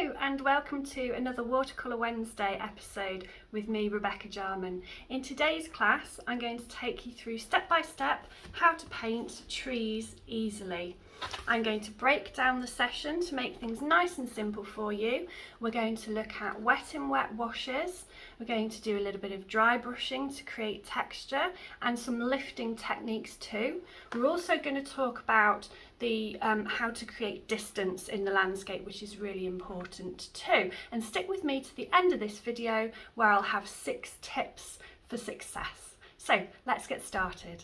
Hello and welcome to another Watercolour Wednesday episode with me, Rebecca Jarman. In today's class I'm going to take you through step by step how to paint trees easily. I'm going to break down the session to make things nice and simple for you. We're going to look at wet and wet washes. We're going to do a little bit of dry brushing to create texture and some lifting techniques too. We're also going to talk about the how to create distance in the landscape, which is really important too. And stick with me to the end of this video where I'll have 6 tips for success. So let's get started.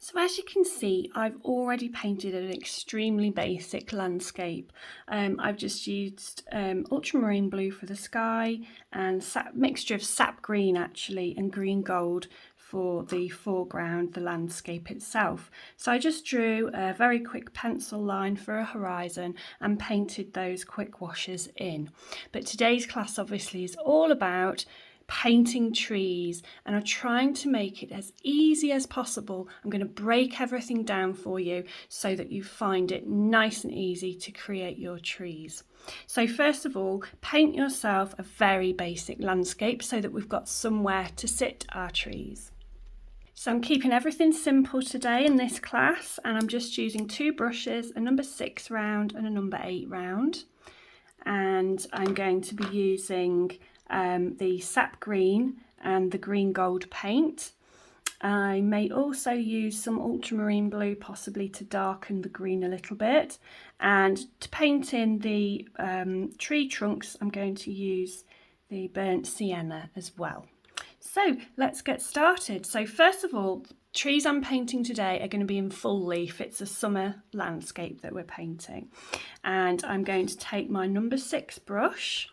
So as you can see, I've already painted an extremely basic landscape. I've just used ultramarine blue for the sky and mixture of sap green actually and green gold for the foreground, the landscape itself. So I just drew a very quick pencil line for a horizon and painted those quick washes in. But today's class obviously is all about painting trees, and I'm trying to make it as easy as possible. I'm going to break everything down for you so that you find it nice and easy to create your trees. So first of all, paint yourself a very basic landscape so that we've got somewhere to sit our trees. So I'm keeping everything simple today in this class, and I'm just using 2 brushes, a number 6 round and a number 8 round, and I'm going to be using the sap green and the green gold paint. I may also use some ultramarine blue, possibly to darken the green a little bit, and to paint in the tree trunks I'm going to use the burnt sienna as well. So let's get started. So first of all, the trees I'm painting today are going to be in full leaf. It's a summer landscape that we're painting, and I'm going to take my number 6 brush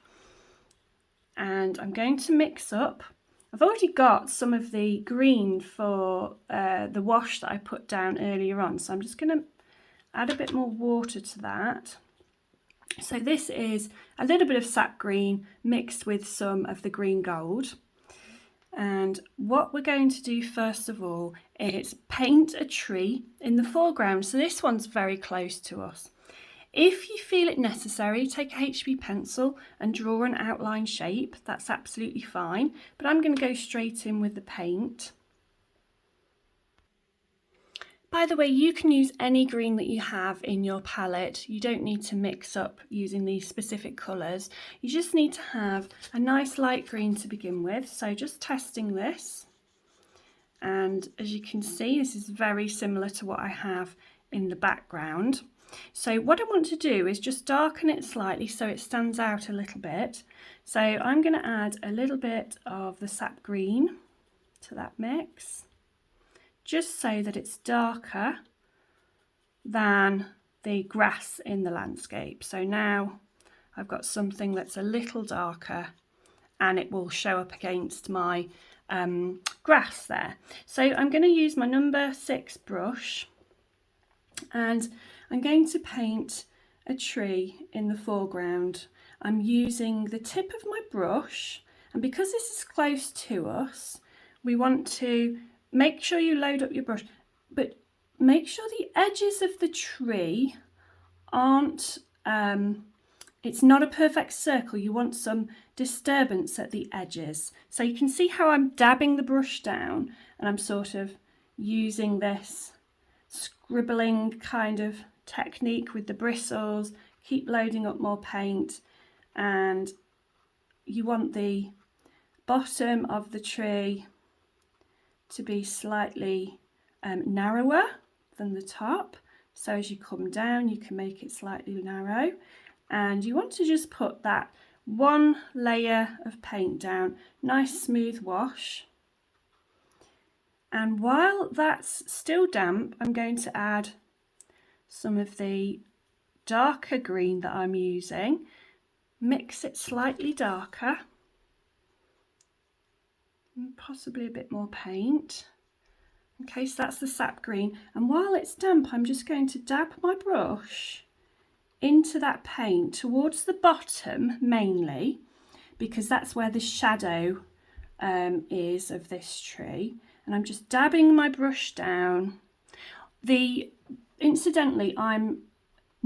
and I'm going to mix up. I've already got some of the green for the wash that I put down earlier on, so I'm just going to add a bit more water to that. So this is a little bit of sap green mixed with some of the green gold. And what we're going to do first of all is paint a tree in the foreground. So this one's very close to us. If you feel it necessary, take a HB pencil and draw an outline shape. That's absolutely fine, but I'm going to go straight in with the paint. By the way, you can use any green that you have in your palette. You don't need to mix up using these specific colours. You just need to have a nice light green to begin with. So just testing this. And as you can see, this is very similar to what I have in the background. So what I want to do is just darken it slightly so it stands out a little bit. So I'm going to add a little bit of the sap green to that mix, just so that it's darker than the grass in the landscape. So now I've got something that's a little darker and it will show up against my grass there. So I'm going to use my number 6 brush and I'm going to paint a tree in the foreground. I'm using the tip of my brush, and because this is close to us, we want to make sure you load up your brush, but make sure the edges of the tree aren't, it's not a perfect circle. You want some disturbance at the edges. So you can see how I'm dabbing the brush down and I'm sort of using this scribbling kind of technique with the bristles, keep loading up more paint, and you want the bottom of the tree to be slightly narrower than the top. So as you come down, you can make it slightly narrow, and you want to just put that one layer of paint down, nice smooth wash. And while that's still damp, I'm going to add some of the darker green that I'm using, mix it slightly darker, and possibly a bit more paint. Okay, so that's the sap green, and while it's damp I'm just going to dab my brush into that paint towards the bottom mainly, because that's where the shadow is of this tree, and I'm just dabbing my brush down. Incidentally, I'm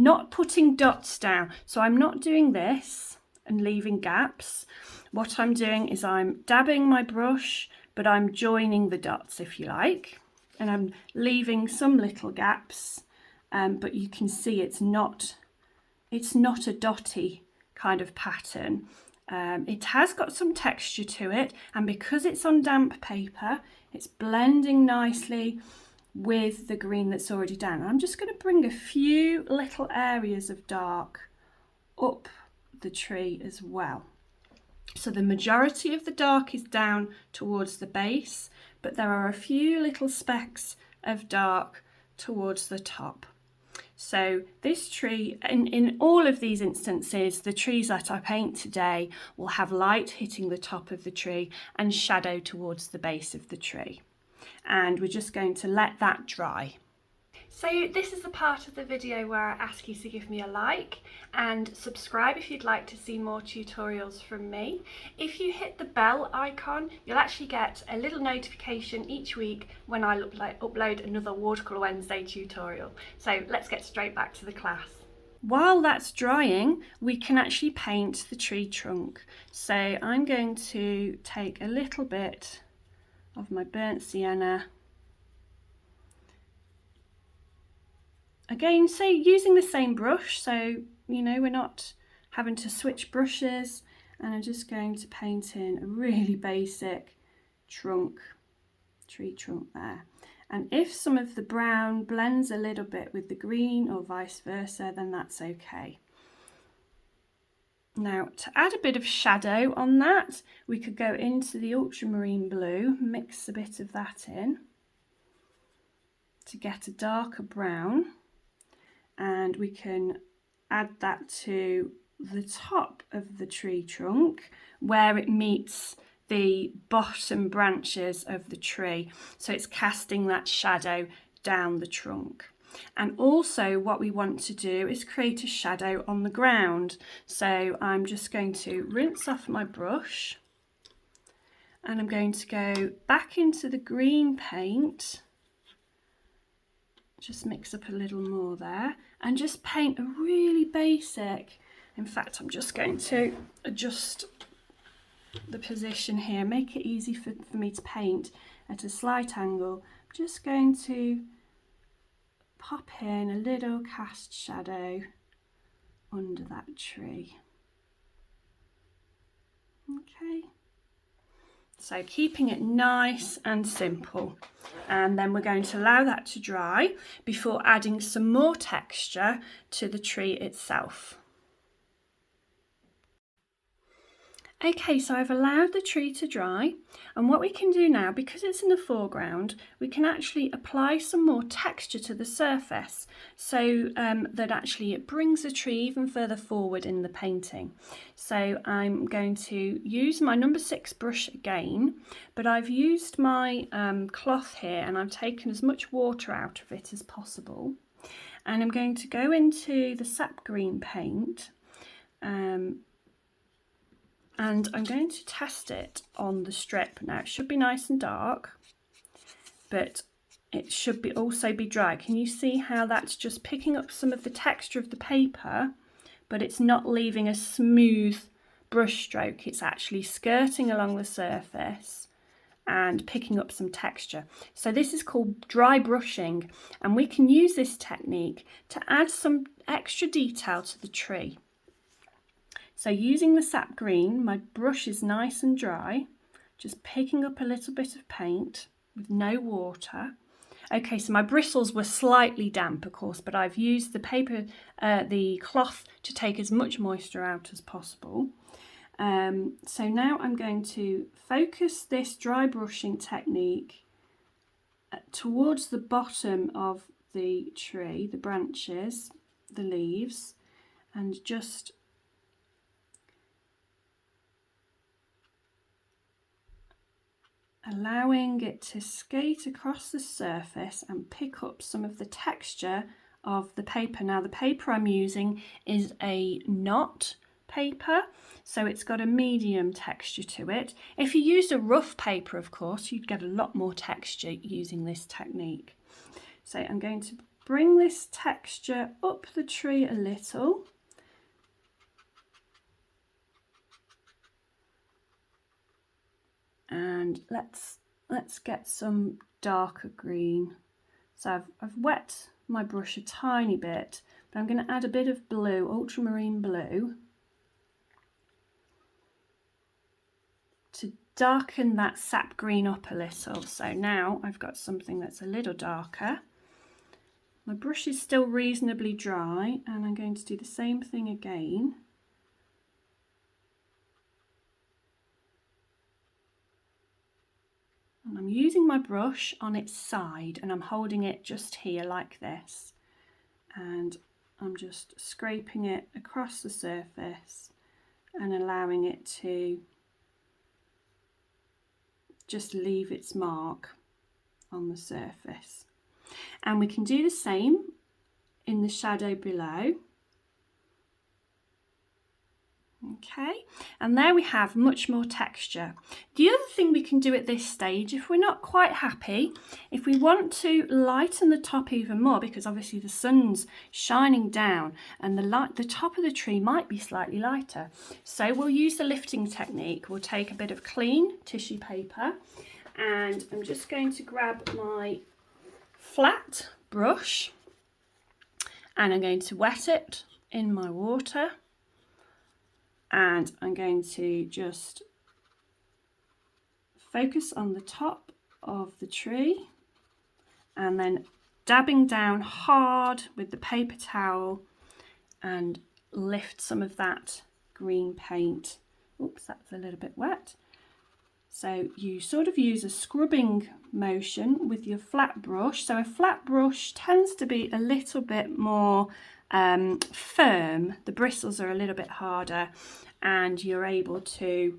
not putting dots down. So I'm not doing this and leaving gaps. What I'm doing is I'm dabbing my brush, but I'm joining the dots, if you like, and I'm leaving some little gaps, but you can see it's not a dotty kind of pattern. It has got some texture to it, and because it's on damp paper, it's blending nicely with the green that's already down. I'm just going to bring a few little areas of dark up the tree as well. So the majority of the dark is down towards the base, but there are a few little specks of dark towards the top. So this tree, in all of these instances, the trees that I paint today will have light hitting the top of the tree and shadow towards the base of the tree. And we're just going to let that dry. So this is the part of the video where I ask you to give me a like and subscribe if you'd like to see more tutorials from me. If you hit the bell icon, you'll actually get a little notification each week when I upload another Watercolour Wednesday tutorial. So let's get straight back to the class. While that's drying, we can actually paint the tree trunk. So I'm going to take a little bit of my burnt sienna. Again, so using the same brush, so you know we're not having to switch brushes, and I'm just going to paint in a really basic tree trunk there. And if some of the brown blends a little bit with the green or vice versa, then that's okay. Now, to add a bit of shadow on that, we could go into the ultramarine blue, mix a bit of that in to get a darker brown. And we can add that to the top of the tree trunk where it meets the bottom branches of the tree. So it's casting that shadow down the trunk. And also what we want to do is create a shadow on the ground. So I'm just going to rinse off my brush and I'm going to go back into the green paint. Just mix up a little more there and just paint a really basic, in fact I'm just going to adjust the position here, make it easy for me to paint at a slight angle. I'm just going to pop in a little cast shadow under that tree. Okay. So keeping it nice and simple, and then we're going to allow that to dry before adding some more texture to the tree itself. Okay, so I've allowed the tree to dry, and what we can do now, because it's in the foreground, we can actually apply some more texture to the surface so that actually it brings the tree even further forward in the painting. So I'm going to use my number 6 brush again, but I've used my cloth here and I've taken as much water out of it as possible. And I'm going to go into the sap green paint and I'm going to test it on the strip. Now it should be nice and dark, but it should also be dry. Can you see how that's just picking up some of the texture of the paper, but it's not leaving a smooth brush stroke. It's actually skirting along the surface and picking up some texture. So this is called dry brushing, and we can use this technique to add some extra detail to the tree. So using the sap green, my brush is nice and dry, just picking up a little bit of paint with no water. Okay, so my bristles were slightly damp, of course, but I've used the cloth to take as much moisture out as possible. So now I'm going to focus this dry brushing technique towards the bottom of the tree, the branches, the leaves, and just allowing it to skate across the surface and pick up some of the texture of the paper. Now the paper I'm using is a knot paper, so it's got a medium texture to it. If you used a rough paper, of course, you'd get a lot more texture using this technique. So I'm going to bring this texture up the tree a little. And let's get some darker green. So I've wet my brush a tiny bit, but I'm going to add a bit of blue, ultramarine blue, to darken that sap green up a little. So now I've got something that's a little darker. My brush is still reasonably dry, and I'm going to do the same thing again. And I'm using my brush on its side, and I'm holding it just here like this. And I'm just scraping it across the surface and allowing it to just leave its mark on the surface. And we can do the same in the shadow below. Okay, and there we have much more texture. The other thing we can do at this stage, if we're not quite happy, if we want to lighten the top even more, because obviously the sun's shining down and the top of the tree might be slightly lighter, so we'll use the lifting technique. We'll take a bit of clean tissue paper, and I'm just going to grab my flat brush, and I'm going to wet it in my water. And I'm going to just focus on the top of the tree and then dabbing down hard with the paper towel and lift some of that green paint. Oops, that's a little bit wet. So you sort of use a scrubbing motion with your flat brush. So a flat brush tends to be a little bit more firm. The bristles are a little bit harder, and you're able to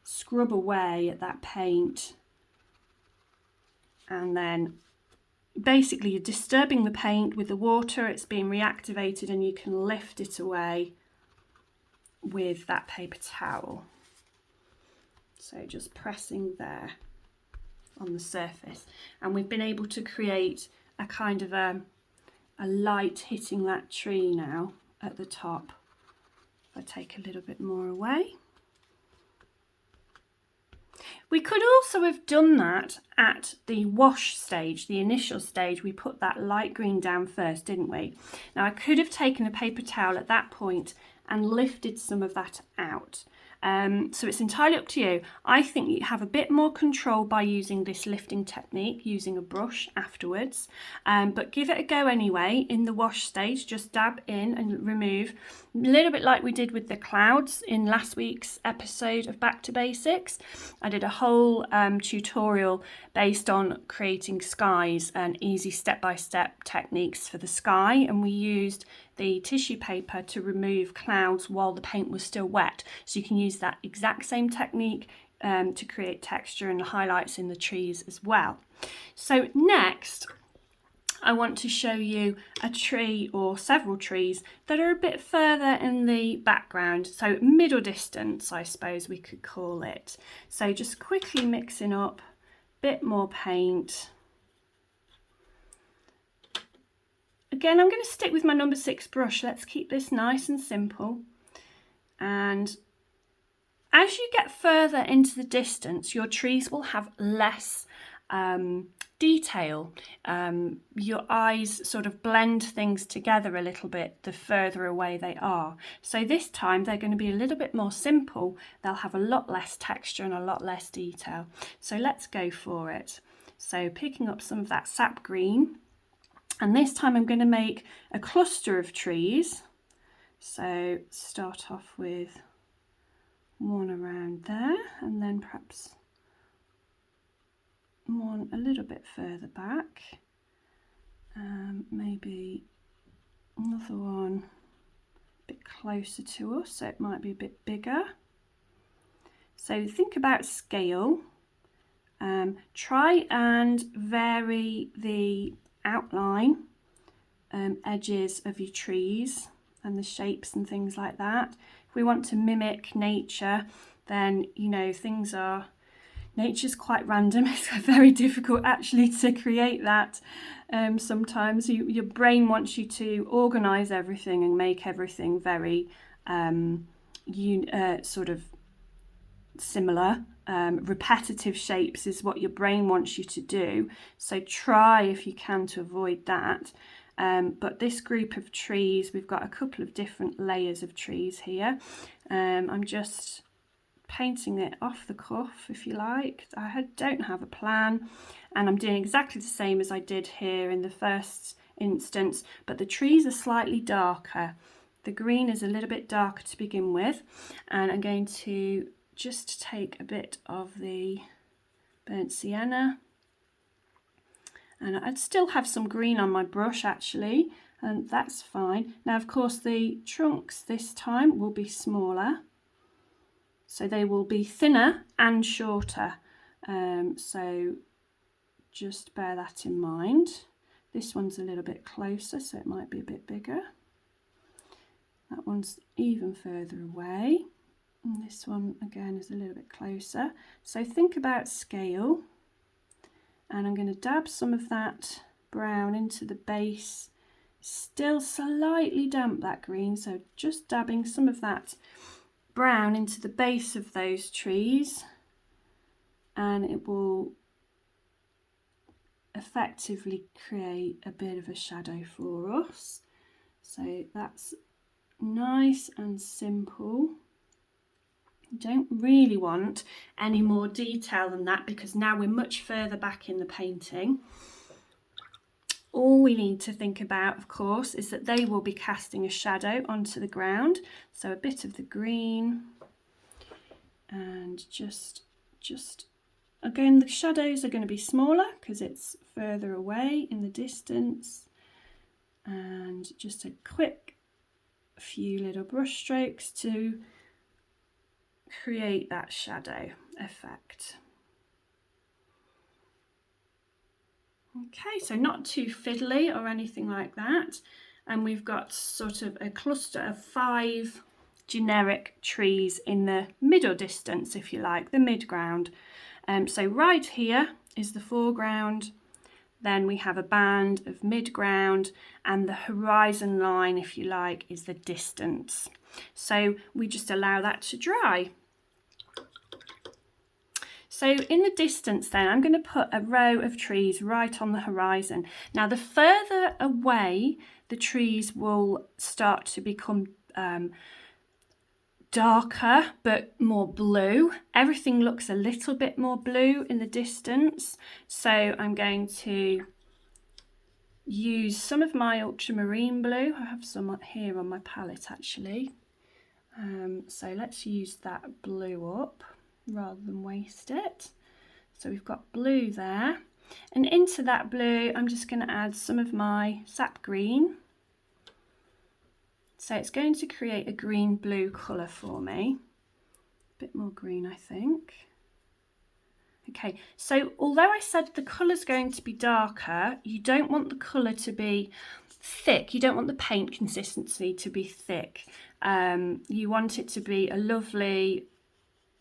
scrub away at that paint, and then basically you're disturbing the paint with the water. It's being reactivated, and you can lift it away with that paper towel. So just pressing there on the surface, and we've been able to create a kind of a light hitting that tree now at the top. If I take a little bit more away. We could also have done that at the wash stage, the initial stage. We put that light green down first, didn't we? Now I could have taken a paper towel at that point and lifted some of that out. So it's entirely up to you. I think you have a bit more control by using this lifting technique, using a brush afterwards, but give it a go anyway. In the wash stage, just dab in and remove, a little bit like we did with the clouds in last week's episode of Back to Basics. I did a whole tutorial based on creating skies and easy step-by-step techniques for the sky, and we used the tissue paper to remove clouds while the paint was still wet. So you can use that exact same technique to create texture and highlights in the trees as well. So next, I want to show you a tree or several trees that are a bit further in the background. So middle distance, I suppose we could call it. So just quickly mixing up a bit more paint. Again, I'm going to stick with my number 6 brush. Let's keep this nice and simple. And as you get further into the distance, your trees will have less detail. Your eyes sort of blend things together a little bit the further away they are. So this time they're going to be a little bit more simple. They'll have a lot less texture and a lot less detail. So let's go for it. So picking up some of that sap green. And this time I'm going to make a cluster of trees. So start off with one around there, and then perhaps one a little bit further back. Maybe another one a bit closer to us, so it might be a bit bigger. So think about scale. Try and vary the outline, edges of your trees and the shapes and things like that. If we want to mimic nature, then things are nature's quite random. It's very difficult actually to create that. Sometimes your brain wants you to organise everything and make everything very sort of similar. Repetitive shapes is what your brain wants you to do. So try if you can to avoid that. But this group of trees, we've got a couple of different layers of trees here. I'm just painting it off the cuff, if you like. I don't have a plan, and I'm doing exactly the same as I did here in the first instance, but the trees are slightly darker. The green is a little bit darker to begin with, and I'm going to just take a bit of the burnt sienna, and I'd still have some green on my brush actually, and that's fine. Now of course the trunks this time will be smaller, so they will be thinner and shorter, so just bear that in mind. This one's a little bit closer, so it might be a bit bigger. That one's even further away, and this one again is a little bit closer. So think about scale, and I'm going to dab some of that brown into the base. Still slightly damp, that green, so just dabbing some of that brown into the base of those trees, and it will effectively create a bit of a shadow for us. So that's nice and simple. You don't really want any more detail than that, because now we're much further back in the painting. All we need to think about, of course, is that they will be casting a shadow onto the ground. So a bit of the green, and just again, the shadows are going to be smaller because it's further away in the distance, and just a quick few little brush strokes to create that shadow effect. Okay, so not too fiddly or anything like that, and we've got sort of a cluster of 5 generic trees in the middle distance, if you like, the midground. So right here is the foreground, then we have a band of midground, and the horizon line, if you like, is the distance. So we just allow that to dry. So in the distance then, I'm going to put a row of trees right on the horizon. Now the further away the trees will start to become darker but more blue. Everything looks a little bit more blue in the distance. So I'm going to use some of my ultramarine blue. I have some here on my palette actually. So let's use that blue up rather than waste it. So we've got blue there, and into that blue I'm just going to add some of my sap green. So it's going to create a green blue colour for me. A bit more green, I think. Okay, so although I said the colour's going to be darker, you don't want the colour to be thick. You don't want the paint consistency to be thick. You want it to be a lovely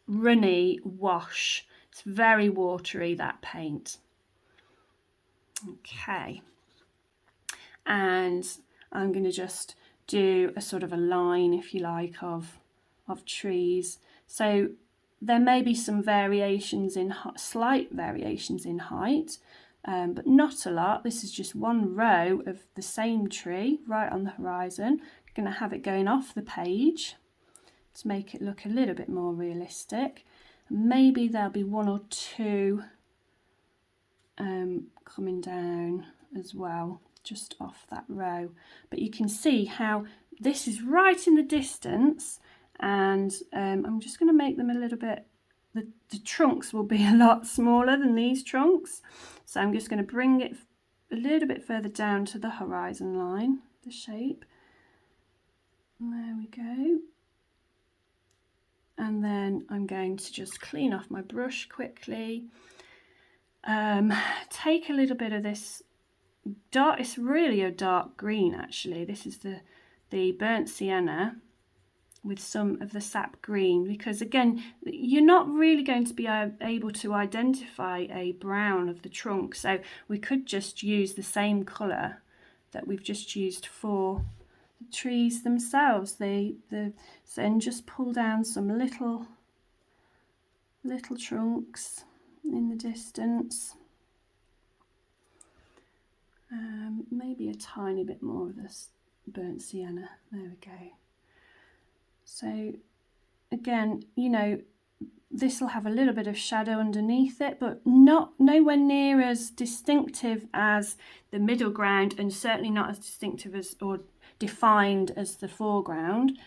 runny wash. It's very watery, that paint. Okay, and I'm going to just do a sort of a line, if you like, of trees. So there may be some variations in slight variations in height, but not a lot. This is just one row of the same tree right on the horizon. I'm going to have it going off the page to make it look a little bit more realistic. Maybe there'll be 1 or 2 coming down as well, just off that row. But you can see how this is right in the distance, and I'm just going to make them a little bit, the trunks will be a lot smaller than these trunks. So I'm just going to bring it a little bit further down to the horizon line, the shape. There we go. And then I'm going to just clean off my brush quickly. Take a little bit of this dark, it's really a dark green actually. This is the burnt sienna, with some of the sap green, because again, you're not really going to be able to identify a brown of the trunk, so we could just use the same colour that we've just used for the trees themselves. And just pull down some little trunks in the distance. Maybe a tiny bit more of this burnt sienna. There we go. So again, you know, this will have a little bit of shadow underneath it, but nowhere near as distinctive as the middle ground, and certainly not as distinctive as or defined as the foreground.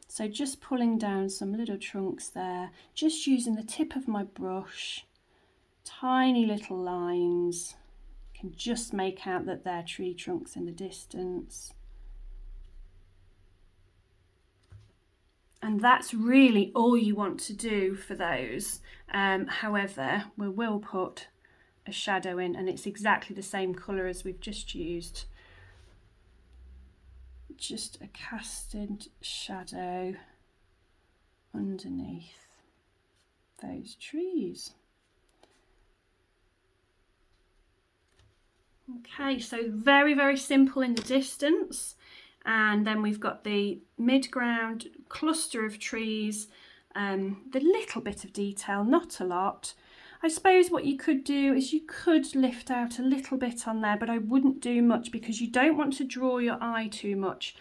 So just pulling down some little trunks there, just using the tip of my brush, tiny little lines. Can just make out that they're tree trunks in the distance. And that's really all you want to do for those. However, we will put a shadow in, and it's exactly the same colour as we've just used. Just a casted shadow underneath those trees. Okay, so very, very simple in the distance. And then we've got the midground cluster of trees, the little bit of detail, not a lot. I suppose what you could do is you could lift out a little bit on there, but I wouldn't do much because you don't want to draw your eye too much.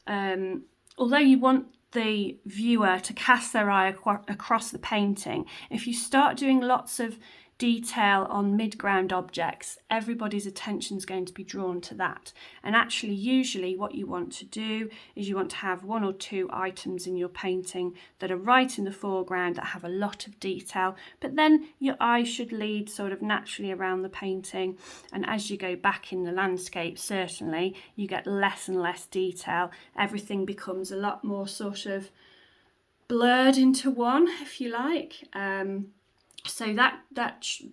Although you want the viewer to cast their eye across the painting, if you start doing lots of detail on midground objects, everybody's attention is going to be drawn to that. And actually, usually what you want to do is you want to have one or two items in your painting that are right in the foreground that have a lot of detail, but then your eye should lead sort of naturally around the painting. And as you go back in the landscape, certainly you get less and less detail. Everything becomes a lot more sort of blurred into one, if you like. So that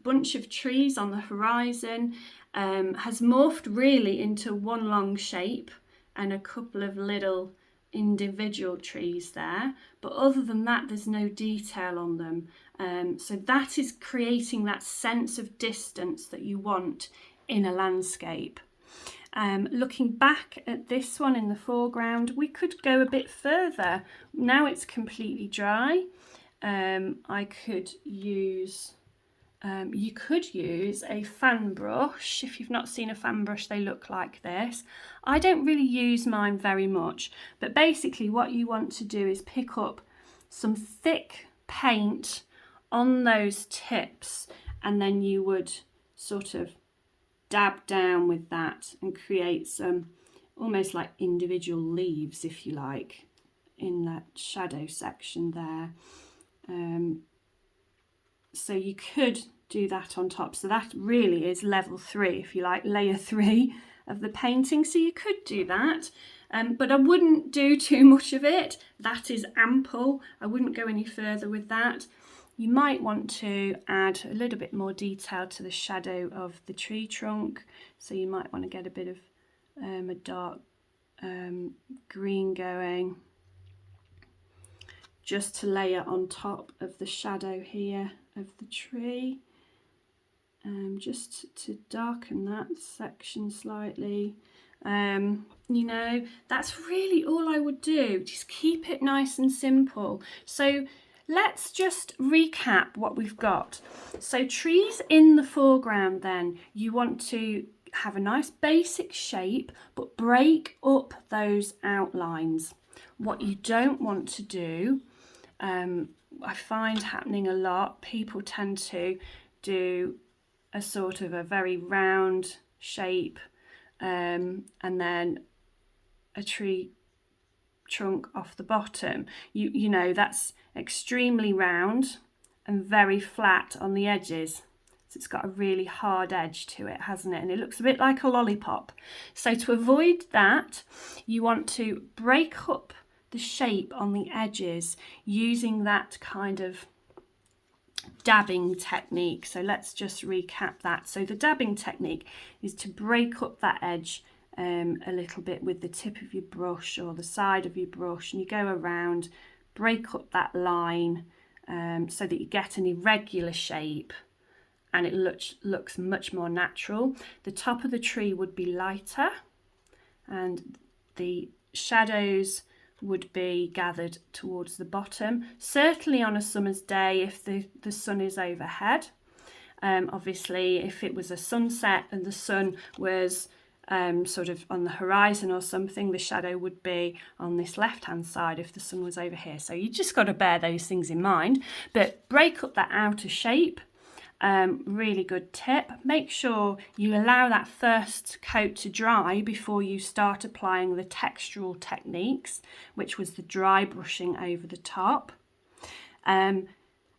bunch of trees on the horizon has morphed really into one long shape and a couple of little individual trees there. But other than that, there's no detail on them. So that is creating that sense of distance that you want in a landscape. Looking back at this one in the foreground, we could go a bit further. Now it's completely dry. I could use, you could use a fan brush. If you've not seen a fan brush, they look like this. I don't really use mine very much, but basically what you want to do is pick up some thick paint on those tips, and then you would sort of dab down with that and create some almost like individual leaves, if you like, in that shadow section there. So you could do that on top. So that really is level 3, if you like, layer 3 of the painting. So you could do that, but I wouldn't do too much of it. That is ample. I wouldn't go any further with that. You might want to add a little bit more detail to the shadow of the tree trunk. So you might want to get a bit of a dark green going, just to layer on top of the shadow here of the tree, just to darken that section slightly. You know, that's really all I would do. Just keep it nice and simple. So let's just recap what we've got. So trees in the foreground, then you want to have a nice basic shape, but break up those outlines. What you don't want to do, I find happening a lot, people tend to do a sort of a very round shape, and then a tree trunk off the bottom. You know, that's extremely round and very flat on the edges. So it's got a really hard edge to it, hasn't it? And it looks a bit like a lollipop. So to avoid that, you want to break up the shape on the edges using that kind of dabbing technique. So let's just recap that. So the dabbing technique is to break up that edge a little bit with the tip of your brush or the side of your brush, and you go around, break up that line so that you get an irregular shape and it looks much more natural. The top of the tree would be lighter and the shadows would be gathered towards the bottom, certainly on a summer's day if the sun is overhead. Obviously, if it was a sunset and the sun was sort of on the horizon or something, the shadow would be on this left-hand side if the sun was over here. So you just got to bear those things in mind. But break up that outer shape. Really good tip. Make sure you allow that first coat to dry before you start applying the textural techniques, which was the dry brushing over the top.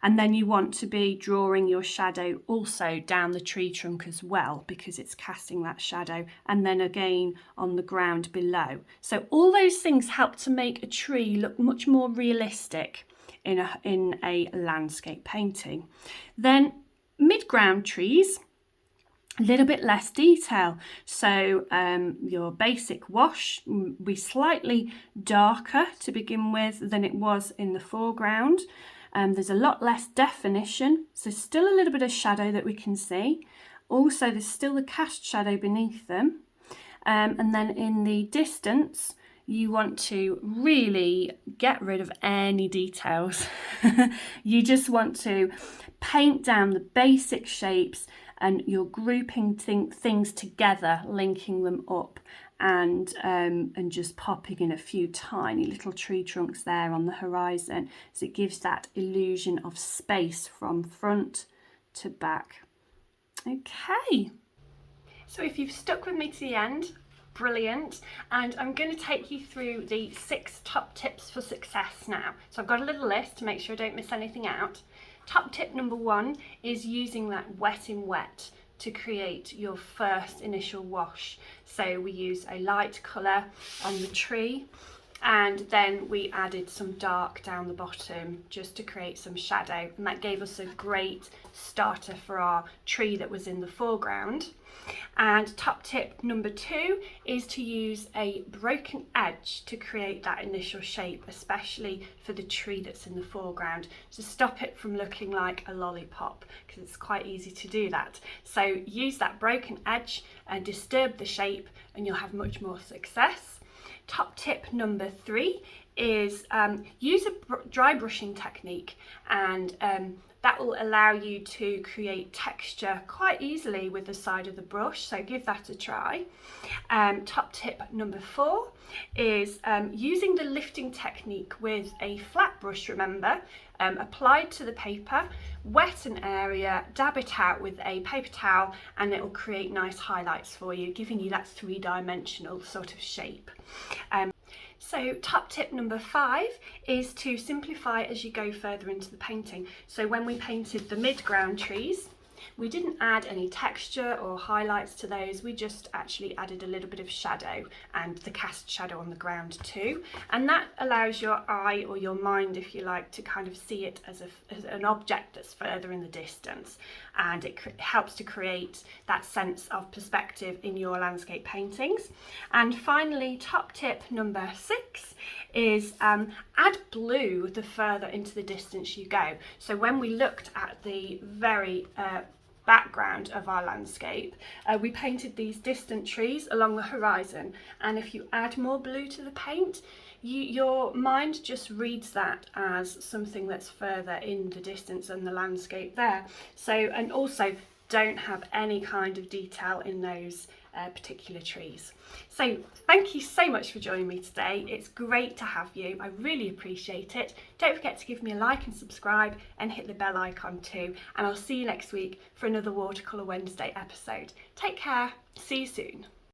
And then you want to be drawing your shadow also down the tree trunk as well, because it's casting that shadow, and then again on the ground below. So all those things help to make a tree look much more realistic in a landscape painting. Then midground trees, a little bit less detail. So your basic wash will be slightly darker to begin with than it was in the foreground. There's a lot less definition, so still a little bit of shadow that we can see. Also, there's still the cast shadow beneath them. And then in the distance, you want to really get rid of any details. You just want to paint down the basic shapes, and you're grouping things together, linking them up, and just popping in a few tiny little tree trunks there on the horizon, so it gives that illusion of space from front to back. Okay, so if you've stuck with me to the end, brilliant. And I'm going to take you through the 6 top tips for success now. So I've got a little list to make sure I don't miss anything out. Top tip number 1 is using that wet in wet to create your first initial wash. So we use a light colour on the tree, and then we added some dark down the bottom just to create some shadow, and that gave us a great starter for our tree that was in the foreground. And top tip number 2 is to use a broken edge to create that initial shape, especially for the tree that's in the foreground, to stop it from looking like a lollipop, because it's quite easy to do that. So use that broken edge and disturb the shape, and you'll have much more success. Top tip number 3 is use a dry brushing technique, and that will allow you to create texture quite easily with the side of the brush, so give that a try. Top tip number 4 is using the lifting technique with a flat brush, remember, applied to the paper, wet an area, dab it out with a paper towel, and it will create nice highlights for you, giving you that 3-dimensional sort of shape. So top tip number 5 is to simplify as you go further into the painting. So when we painted the midground trees, we didn't add any texture or highlights to those, we just actually added a little bit of shadow and the cast shadow on the ground too. And that allows your eye, or your mind if you like, to kind of see it as an object that's further in the distance. And it helps to create that sense of perspective in your landscape paintings. And finally, top tip number 6 is add blue the further into the distance you go. So when we looked at the very background of our landscape, we painted these distant trees along the horizon, and if you add more blue to the paint, your mind just reads that as something that's further in the distance and the landscape there. So, and also don't have any kind of detail in those particular trees. So thank you so much for joining me today. It's great to have you. I really appreciate it. Don't forget to give me a like and subscribe, and hit the bell icon too. And I'll see you next week for another Watercolour Wednesday episode. Take care. See you soon.